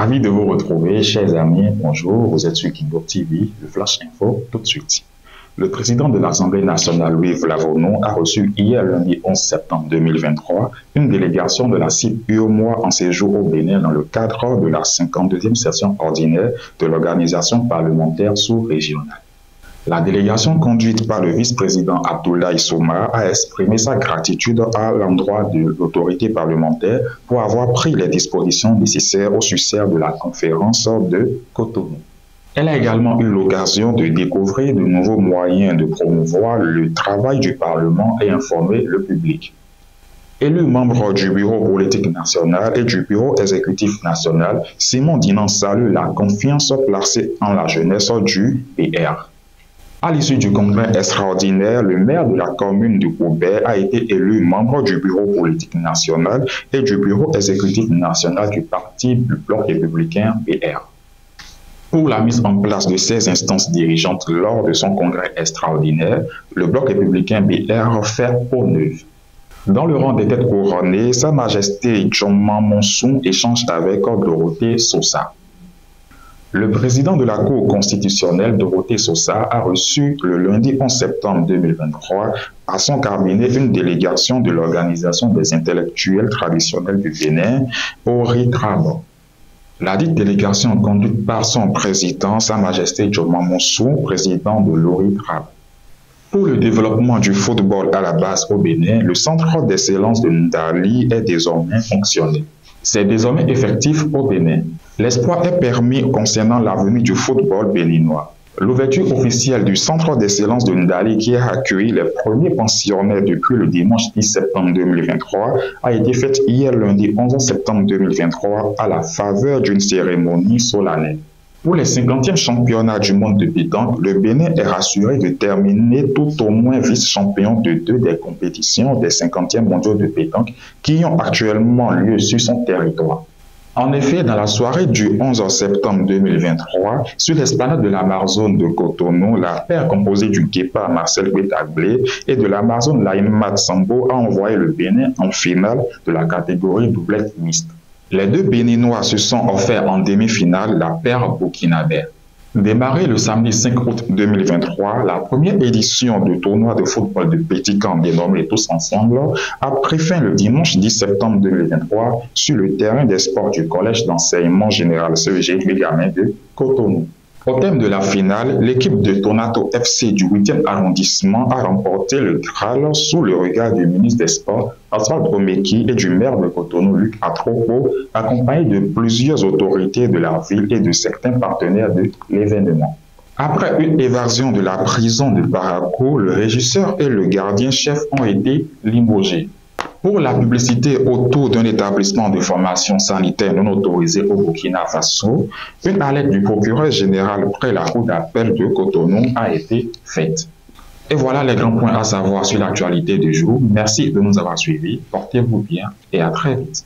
Ravi de vous retrouver, chers amis. Bonjour, vous êtes sur Kingo TV, le Flash Info, tout de suite. Le président de l'Assemblée nationale, Louis Vlavono, a reçu hier lundi 11 septembre 2023 une délégation de la CIP UEMOA en séjour au Bénin dans le cadre de la 52e session ordinaire de l'organisation parlementaire sous-régionale. La délégation conduite par le vice-président Abdoulaye Souma a exprimé sa gratitude à l'endroit de l'autorité parlementaire pour avoir pris les dispositions nécessaires au succès de la conférence de Cotonou. Elle a également eu l'occasion de découvrir de nouveaux moyens de promouvoir le travail du Parlement et informer le public. Élu membre du Bureau politique national et du Bureau exécutif national, Simon Dinan salue la confiance placée en la jeunesse du PR. À l'issue du congrès extraordinaire, le maire de la commune de Koubert a été élu membre du Bureau politique national et du Bureau exécutif national du Parti du Bloc républicain PR. Pour la mise en place de ces instances dirigeantes lors de son congrès extraordinaire, le Bloc républicain PR fait peau neuve. Dans le rang des têtes couronnées, Sa Majesté Djoma Monsoon échange avec Dorothée Sosa. Le président de la Cour constitutionnelle, Dorothée Sosa, a reçu le lundi 11 septembre 2023 à son cabinet une délégation de l'Organisation des intellectuels traditionnels du Bénin, ORITRAB. La dite délégation conduite par son président, Sa Majesté Djoma Monsoon, président de l'ORITRAB. Pour le développement du football à la base au Bénin, le centre d'excellence de Ndali est désormais fonctionnel. C'est désormais effectif au Bénin. L'espoir est permis concernant l'avenir du football béninois. L'ouverture officielle du centre d'excellence de Ndali, qui a accueilli les premiers pensionnaires depuis le dimanche 10 septembre 2023, a été faite hier lundi 11 septembre 2023 à la faveur d'une cérémonie solennelle. Pour les 50e championnats du monde de pétanque, le Bénin est rassuré de terminer tout au moins vice-champion de 2 des compétitions des 50e mondiaux de pétanque qui ont actuellement lieu sur son territoire. En effet, dans la soirée du 11 septembre 2023, sur l'esplanade de l'Amazone de Cotonou, la paire composée du guépard Marcel Guetaglé et de l'Amazone Laïmat Sambo a envoyé le Bénin en finale de la catégorie doublette mixte. Les deux Béninois se sont offerts en demi-finale la paire burkinabé. Démarrée le samedi 5 août 2023, la première édition du tournoi de football de petit camp dénommé Tous Ensemble a pris fin le dimanche 10 septembre 2023 sur le terrain des sports du collège d'enseignement général CEG Gamin de Cotonou. Au thème de la finale, l'équipe de Tonato FC du 8e arrondissement a remporté le Graal sous le regard du ministre des Sports, Oswald Omeki, et du maire de Cotonou, Luc Atropo, accompagné de plusieurs autorités de la ville et de certains partenaires de l'événement. Après une évasion de la prison de Parakou, le régisseur et le gardien-chef ont été limogés. Pour la publicité autour d'un établissement de formation sanitaire non autorisé au Burkina Faso, une alerte du procureur général près la cour d'appel de Cotonou a été faite. Et voilà les grands points à savoir sur l'actualité du jour. Merci de nous avoir suivis, portez-vous bien et à très vite.